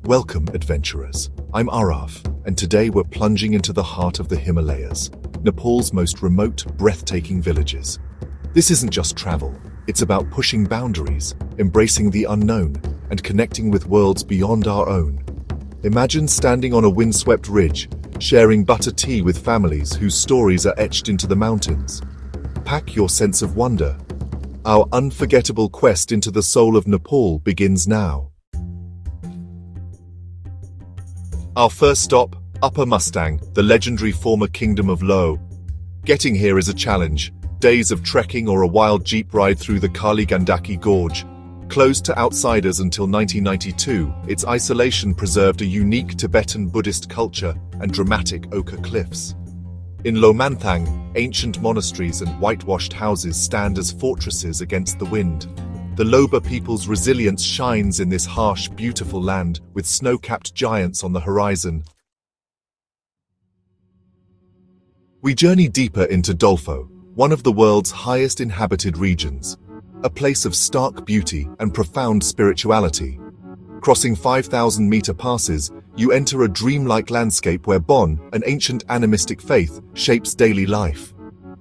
Welcome, adventurers. I'm Arav, and today we're plunging into the heart of the Himalayas, Nepal's most remote, breathtaking villages. This isn't just travel, it's about pushing boundaries, embracing the unknown, and connecting with worlds beyond our own. Imagine standing on a windswept ridge, sharing butter tea with families whose stories are etched into the mountains. Pack your sense of wonder. Our unforgettable quest into the soul of Nepal begins now. Our first stop, Upper Mustang, the legendary former kingdom of Lo. Getting here is a challenge. Days of trekking or a wild jeep ride through the Kali Gandaki Gorge. Closed to outsiders until 1992, its isolation preserved a unique Tibetan Buddhist culture and dramatic ochre cliffs. In Lo Manthang, ancient monasteries and whitewashed houses stand as fortresses against the wind. The Loba people's resilience shines in this harsh, beautiful land, with snow-capped giants on the horizon. We journey deeper into Dolfo, one of the world's highest inhabited regions, a place of stark beauty and profound spirituality. Crossing 5,000-meter passes, you enter a dreamlike landscape where Bon, an ancient animistic faith, shapes daily life.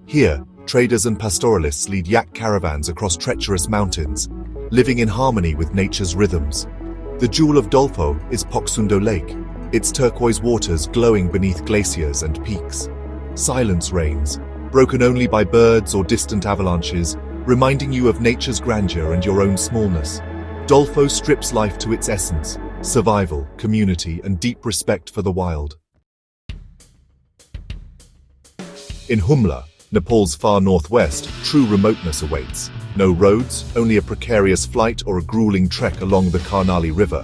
Here, traders and pastoralists lead yak caravans across treacherous mountains, living in harmony with nature's rhythms. The jewel of Dolfo is Poksundo Lake, its turquoise waters glowing beneath glaciers and peaks. Silence reigns, broken only by birds or distant avalanches, reminding you of nature's grandeur and your own smallness. Dolfo strips life to its essence: survival, community, and deep respect for the wild. In Humla, Nepal's far northwest, true remoteness awaits. No roads, only a precarious flight or a grueling trek along the Karnali River.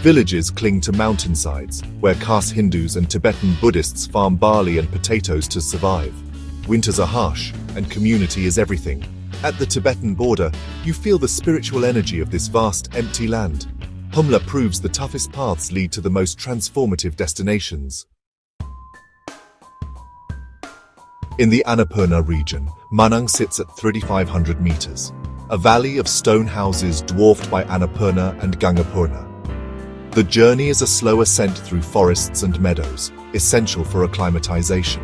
Villages cling to mountainsides, where Khas Hindus and Tibetan Buddhists farm barley and potatoes to survive. Winters are harsh, and community is everything. At the Tibetan border, you feel the spiritual energy of this vast, empty land. Humla proves the toughest paths lead to the most transformative destinations. In the Annapurna region, Manang sits at 3,500 meters, a valley of stone houses dwarfed by Annapurna and Gangapurna. The journey is a slow ascent through forests and meadows, essential for acclimatization.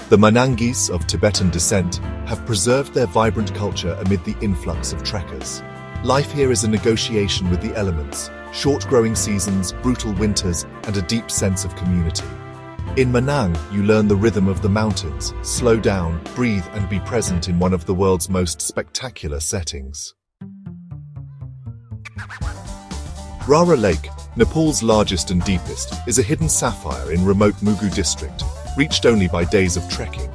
The Manangis of Tibetan descent have preserved their vibrant culture amid the influx of trekkers. Life here is a negotiation with the elements, short growing seasons, brutal winters, and a deep sense of community. In Manang, you learn the rhythm of the mountains, slow down, breathe, and be present in one of the world's most spectacular settings. Rara Lake, Nepal's largest and deepest, is a hidden sapphire in remote Mugu district, reached only by days of trekking.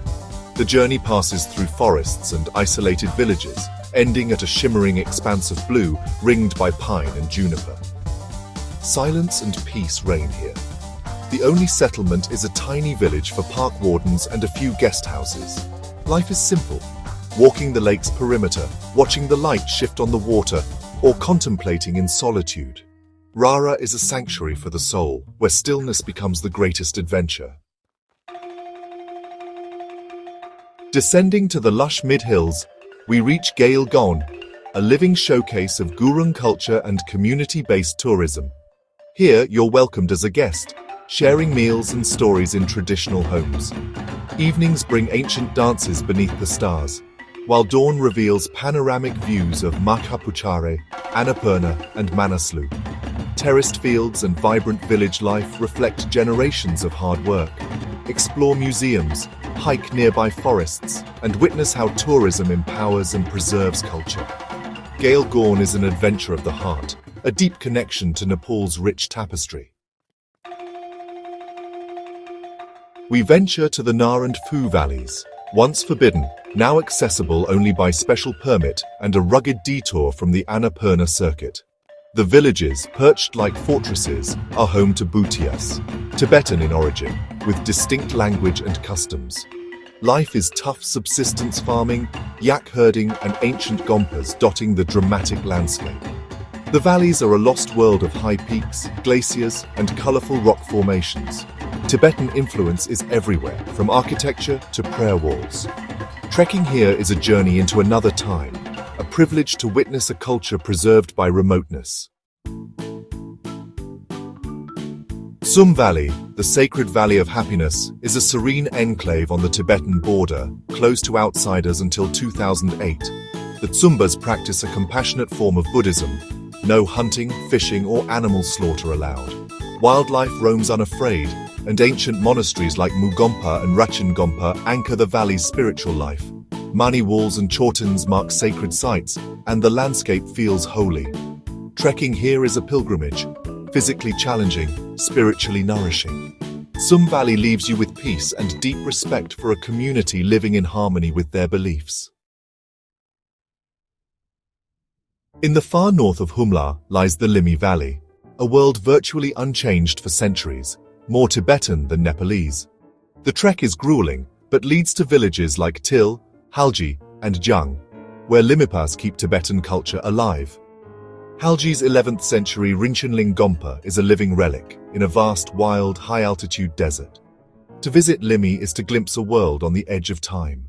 The journey passes through forests and isolated villages, ending at a shimmering expanse of blue ringed by pine and juniper. Silence and peace reign here. The only settlement is a tiny village for park wardens and a few guest houses. Life is simple: walking the lake's perimeter, watching the light shift on the water, or contemplating in solitude. Rara is a sanctuary for the soul, where stillness becomes the greatest adventure. Descending to the lush mid-hills, we reach Gail Gon, a living showcase of Gurung culture and community-based tourism. Here, you're welcomed as a guest, sharing meals and stories in traditional homes. Evenings bring ancient dances beneath the stars, while dawn reveals panoramic views of Makhapuchare, Annapurna, and Manaslu. Terraced fields and vibrant village life reflect generations of hard work. Explore museums, hike nearby forests, and witness how tourism empowers and preserves culture. Gail Gorn is an adventure of the heart, a deep connection to Nepal's rich tapestry. We venture to the Nar and Phu valleys, once forbidden, now accessible only by special permit and a rugged detour from the Annapurna circuit. The villages, perched like fortresses, are home to Bhutias, Tibetan in origin, with distinct language and customs. Life is tough subsistence farming, yak herding, and ancient gompas dotting the dramatic landscape. The valleys are a lost world of high peaks, glaciers, and colorful rock formations. Tibetan influence is everywhere, from architecture to prayer walls. Trekking here is a journey into another time, a privilege to witness a culture preserved by remoteness. Sum Valley, the sacred valley of happiness, is a serene enclave on the Tibetan border, closed to outsiders until 2008. The Tsumbas practice a compassionate form of Buddhism. No hunting, fishing, or animal slaughter allowed. Wildlife roams unafraid, and ancient monasteries like Mugompa and Rachangompa anchor the valley's spiritual life. Mani walls and chortens mark sacred sites, and the landscape feels holy. Trekking here is a pilgrimage, physically challenging, spiritually nourishing. Sum Valley leaves you with peace and deep respect for a community living in harmony with their beliefs. In the far north of Humla lies the Limi Valley, a world virtually unchanged for centuries, more Tibetan than Nepalese. The trek is grueling, but leads to villages like Til, Halji, and Jung, where Limipas keep Tibetan culture alive. Halji's 11th century Rinchen Gompa is a living relic in a vast, wild, high-altitude desert. To visit Limi is to glimpse a world on the edge of time.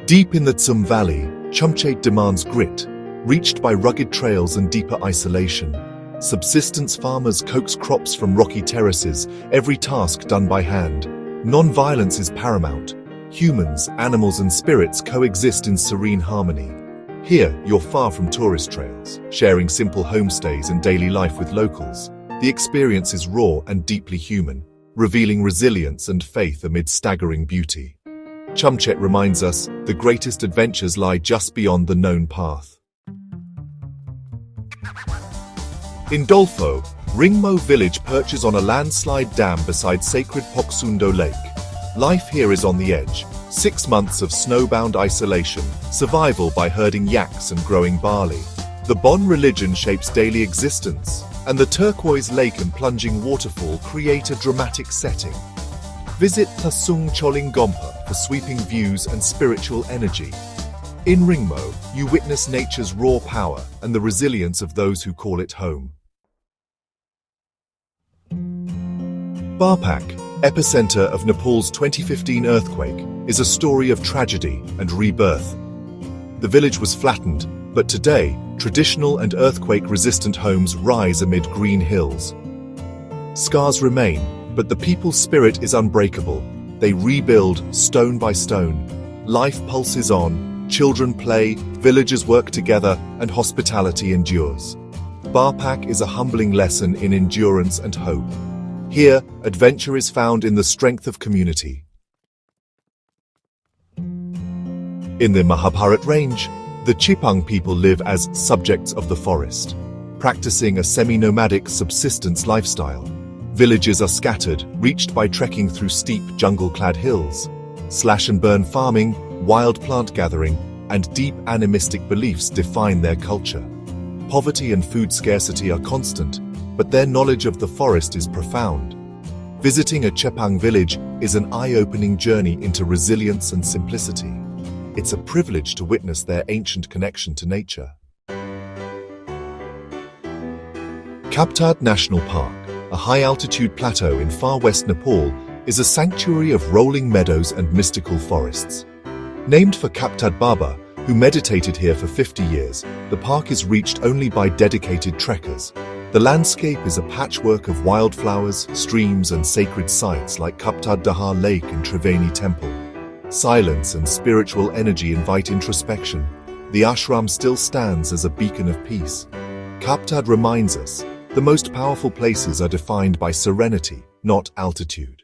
Deep in the Tsum Valley, Chumchet demands grit, reached by rugged trails and deeper isolation. Subsistence farmers coax crops from rocky terraces, every task done by hand. Non-violence is paramount. Humans, animals, and spirits coexist in serene harmony. Here, you're far from tourist trails, sharing simple homestays and daily life with locals. The experience is raw and deeply human, revealing resilience and faith amid staggering beauty. Chumchet reminds us, the greatest adventures lie just beyond the known path. In Dolfo, Ringmo village perches on a landslide dam beside sacred Poksundo Lake. Life here is on the edge. 6 months of snowbound isolation, survival by herding yaks and growing barley. The Bon religion shapes daily existence, and the turquoise lake and plunging waterfall create a dramatic setting. Visit Plasung Choling Gompa for sweeping views and spiritual energy. In Ringmo, you witness nature's raw power and the resilience of those who call it home. Barpak, epicenter of Nepal's 2015 earthquake, is a story of tragedy and rebirth. The village was flattened, but today, traditional and earthquake-resistant homes rise amid green hills. Scars remain, but the people's spirit is unbreakable. They rebuild stone by stone. Life pulses on, children play, villagers work together, and hospitality endures. Barpak is a humbling lesson in endurance and hope. Here, adventure is found in the strength of community. In the Mahabharat range, the Chipang people live as subjects of the forest, practicing a semi-nomadic subsistence lifestyle. Villages are scattered, reached by trekking through steep jungle-clad hills. Slash-and-burn farming, wild plant gathering, and deep animistic beliefs define their culture. Poverty and food scarcity are constant, but their knowledge of the forest is profound. Visiting a Chepang village is an eye-opening journey into resilience and simplicity. It's a privilege to witness their ancient connection to nature. Kaptad National Park, a high-altitude plateau in far west Nepal, is a sanctuary of rolling meadows and mystical forests. Named for Kaptad Baba, who meditated here for 50 years, the park is reached only by dedicated trekkers. The landscape is a patchwork of wildflowers, streams, and sacred sites like Kaptad Dahar Lake and Triveni Temple. Silence and spiritual energy invite introspection. The ashram still stands as a beacon of peace. Kaptad reminds us, the most powerful places are defined by serenity, not altitude.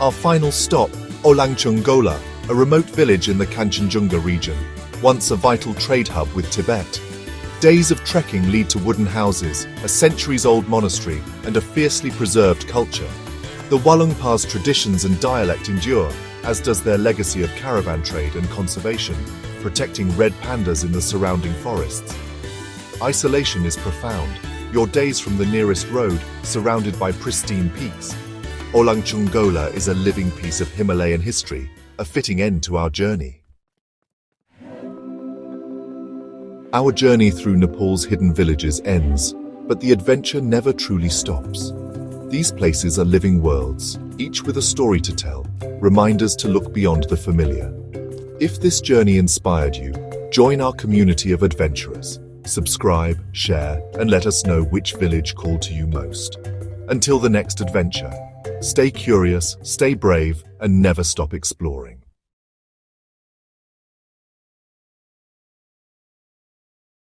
Our final stop, Olangchungola, a remote village in the Kanchenjunga region, once a vital trade hub with Tibet. Days of trekking lead to wooden houses, a centuries-old monastery, and a fiercely preserved culture. The Walungpa's traditions and dialect endure, as does their legacy of caravan trade and conservation, protecting red pandas in the surrounding forests. Isolation is profound, your days from the nearest road, surrounded by pristine peaks. Olangchungola is a living piece of Himalayan history, a fitting end to our journey. Our journey through Nepal's hidden villages ends, but the adventure never truly stops. These places are living worlds, each with a story to tell, reminders to look beyond the familiar. If this journey inspired you, join our community of adventurers. subscribe, share, and let us know which village called to you most. Until the next adventure, stay curious, stay brave, and never stop exploring.